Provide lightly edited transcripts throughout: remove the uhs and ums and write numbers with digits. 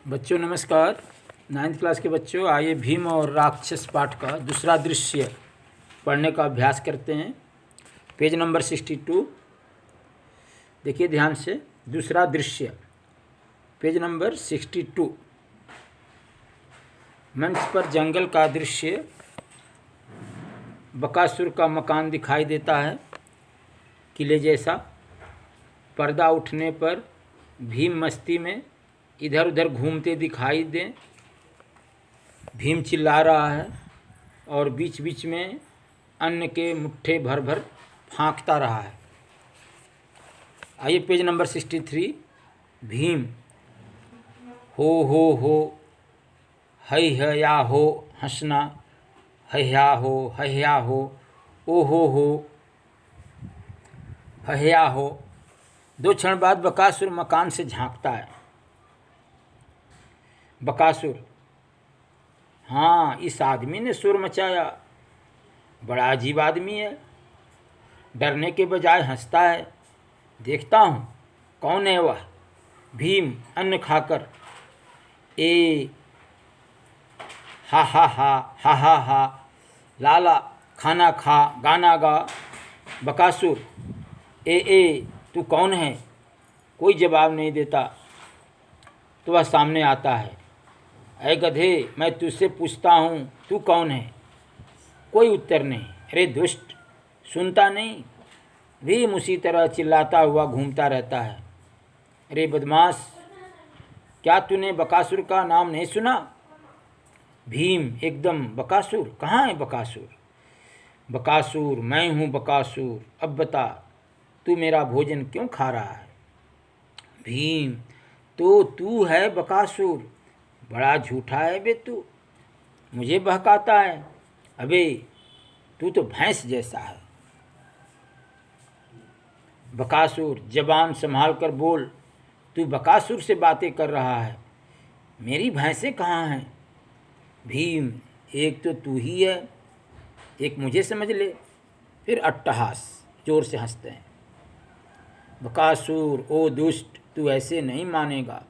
बच्चों नमस्कार। 9th class के बच्चों, आइए भीम और राक्षस पाठ का दूसरा दृश्य पढ़ने का अभ्यास करते हैं। पेज नंबर 62 देखिए ध्यान से। दूसरा दृश्य पेज नंबर 62। मंच पर जंगल का दृश्य। बकासुर का मकान दिखाई देता है, किले जैसा। पर्दा उठने पर भीम मस्ती में इधर उधर घूमते दिखाई दें। भीम चिल्ला रहा है और बीच बीच में अन्न के मुट्ठे भर भर फांकता रहा है। आइए पेज नंबर 63। भीम हो है या हो हंसना, हया हो ओ हो हया हो। 2 क्षण बाद बकासुर मकान से झांकता है। बकासुर, हाँ, इस आदमी ने शोर मचाया। बड़ा अजीब आदमी है, डरने के बजाय हंसता है। देखता हूँ कौन है वह। भीम अन्न खाकर ए हा हा हा हा हा हा, लाला खाना खा गाना गा। बकासुर ए तू कौन है? कोई जवाब नहीं देता। तो वह सामने आता है। ऐ गधे, मैं तुझसे पूछता हूँ, तू कौन है? कोई उत्तर नहीं। अरे दुष्ट, सुनता नहीं? भीम उसी तरह चिल्लाता हुआ घूमता रहता है। अरे बदमाश, क्या तूने बकासुर का नाम नहीं सुना? भीम एकदम, बकासुर कहाँ है? बकासुर, बकासुर मैं हूँ बकासुर। अब बता, तू मेरा भोजन क्यों खा रहा है? भीम, तो तू है बकासुर? बड़ा झूठा है बे तू, मुझे बहकाता है। अबे तू तो भैंस जैसा है। बकासुर, जबान संभाल कर बोल। तू बकासुर से बातें कर रहा है, मेरी भैंसें कहाँ हैं? भीम, एक तो तू ही है, एक मुझे समझ ले। फिर अट्टहास, जोर से हंसते हैं। बकासुर, ओ दुष्ट, तू ऐसे नहीं मानेगा।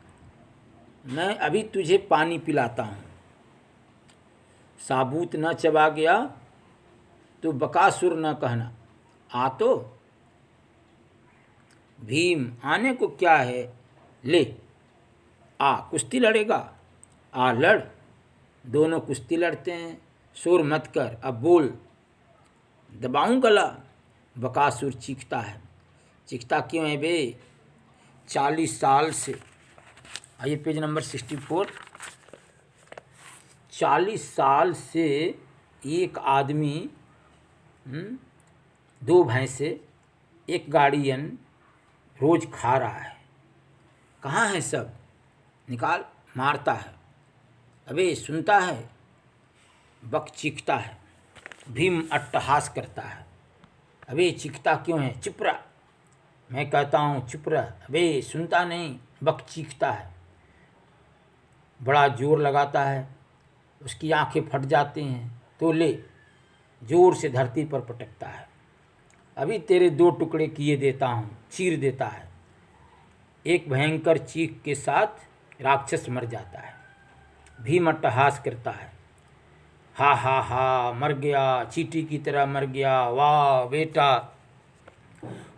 मैं अभी तुझे पानी पिलाता हूँ। साबूत न चबा गया तो बकासुर न कहना। आ तो। भीम, आने को क्या है, ले आ, कुश्ती लड़ेगा? आ लड़। दोनों कुश्ती लड़ते हैं। शोर मत कर, अब बोल। दबाऊं गला? बकासुर चीखता है। चीखता क्यों है बे? 40 साल से। आइए पेज नंबर 64। 40 साल से एक आदमी, 2 भैंसे, एक गाड़ियन रोज खा रहा है। कहाँ है सब? निकाल। मारता है। अबे सुनता है? बक चीखता है। भीम अट्टहास करता है। अबे चीखता क्यों है? चुप रह, मैं कहता हूँ चुप रह। अबे सुनता नहीं? बक चीखता है। बड़ा जोर लगाता है, उसकी आंखें फट जाती हैं। तो ले, जोर से धरती पर पटकता है। अभी तेरे 2 टुकड़े किए देता हूँ, चीर देता है। एक भयंकर चीख के साथ राक्षस मर जाता है। भीम अट्टहास करता है। हा हा हा, मर गया, चींटी की तरह मर गया, वाह बेटा।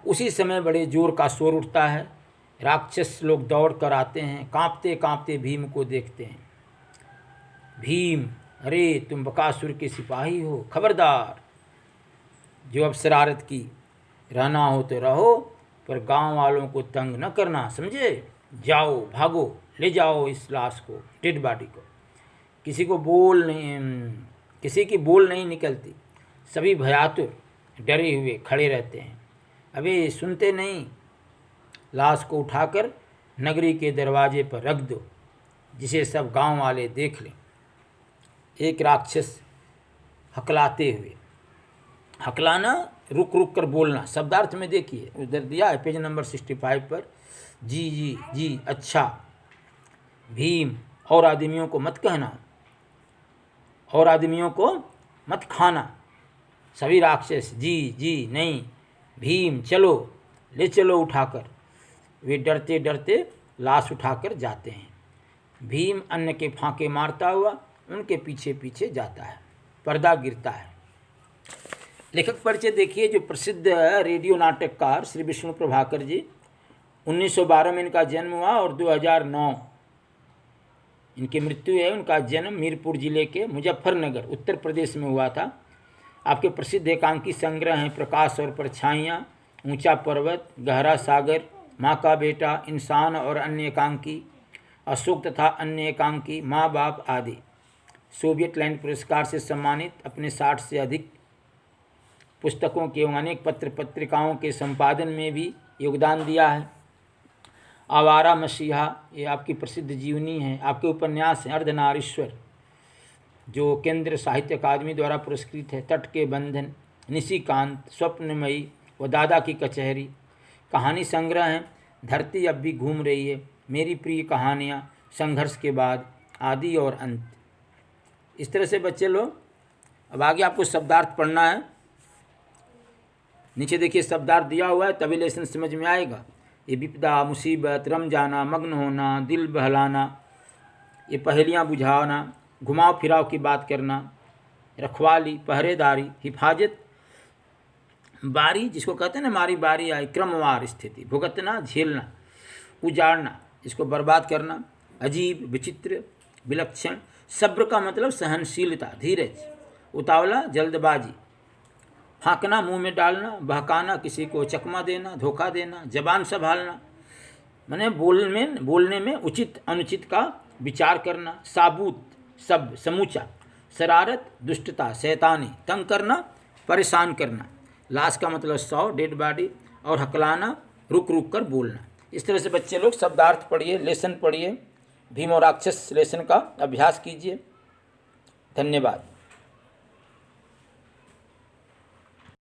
उसी समय बड़े जोर का शोर उठता है। राक्षस लोग दौड़ कर आते हैं, कांपते कांपते भीम को देखते हैं। भीम, अरे तुम बकासुर के सिपाही हो, खबरदार। जो अब शरारत की, रहना हो तो रहो, पर गांव वालों को तंग न करना, समझे? जाओ, भागो, ले जाओ इस लाश को, डेड बॉडी को। किसी की बोल नहीं निकलती। सभी भयातुर डरे हुए खड़े रहते हैं। अबे सुनते नहीं? लाश को उठाकर नगरी के दरवाजे पर रख दो, जिसे सब गांव वाले देख लें। एक राक्षस हकलाते हुए, हकलाना रुक रुक कर बोलना, शब्दार्थ में देखिए, उधर दिया है पेज नंबर 65 पर। जी जी जी, अच्छा। भीम, और आदमियों को मत कहना, और आदमियों को मत खाना। सभी राक्षस, जी जी नहीं। भीम, चलो, ले चलो उठाकर। वे डरते डरते लाश उठाकर जाते हैं। भीम अन्न के फांके मारता हुआ उनके पीछे पीछे जाता है। पर्दा गिरता है। लेखक परिचय देखिए। जो प्रसिद्ध रेडियो नाटककार श्री विष्णु प्रभाकर जी, 1912 में इनका जन्म हुआ और 2009 इनकी मृत्यु है। उनका जन्म मीरपुर जिले के मुजफ्फरनगर उत्तर प्रदेश में हुआ था। आपके प्रसिद्ध एकांकी संग्रह हैं प्रकाश और परछाइयाँ, ऊंचा पर्वत, गहरा सागर, माँ का बेटा, इंसान और अन्य एकांकी, अशोक तथा अन्य एकांकी, माँ बाप आदि। सोवियत लैंड पुरस्कार से सम्मानित, अपने 60 से अधिक पुस्तकों के एवं अनेक पत्र पत्रिकाओं के संपादन में भी योगदान दिया है। आवारा मसीहा ये आपकी प्रसिद्ध जीवनी है। आपके उपन्यास हैं अर्धनारीश्वर जो केंद्र साहित्य अकादमी द्वारा पुरस्कृत है, तट के बंधन, निशिकांत, स्वप्नमयी व दादा की कचहरी। कहानी संग्रह हैं धरती अब भी घूम रही है, मेरी प्रिय कहानियाँ, संघर्ष के बाद, आदि और अंत। इस तरह से बच्चे लोग अब आगे आपको शब्दार्थ पढ़ना है। नीचे देखिए शब्दार्थ दिया हुआ है, तभी लेसन समझ में आएगा। ये विपदा, मुसीबत, रम जाना, मग्न होना, दिल बहलाना, ये पहेलियाँ बुझाना, घुमाव फिराव की बात करना, रखवाली, पहरेदारी, हिफाजत, बारी जिसको कहते हैं ना हमारी बारी आई, क्रमवार स्थिति, भुगतना, झेलना, उजाड़ना जिसको बर्बाद करना, अजीब, विचित्र, विलक्षण। सब्र का मतलब सहनशीलता, धीरज, उतावला, जल्दबाजी, फाँकना, मुंह में डालना, बहकाना, किसी को चकमा देना, धोखा देना, जबान संभालना, माने बोलने में उचित अनुचित का विचार करना, साबूत, सब, समूचा, शरारत, दुष्टता, शैतानी, तंग करना, परेशान करना, लाश का मतलब 100, डेड बॉडी, और हकलाना, रुक रुक कर बोलना। इस तरह से बच्चे लोग शब्दार्थ पढ़िए, लेसन पढ़िए, भीम और राक्षस लेसन का अभ्यास कीजिए। धन्यवाद।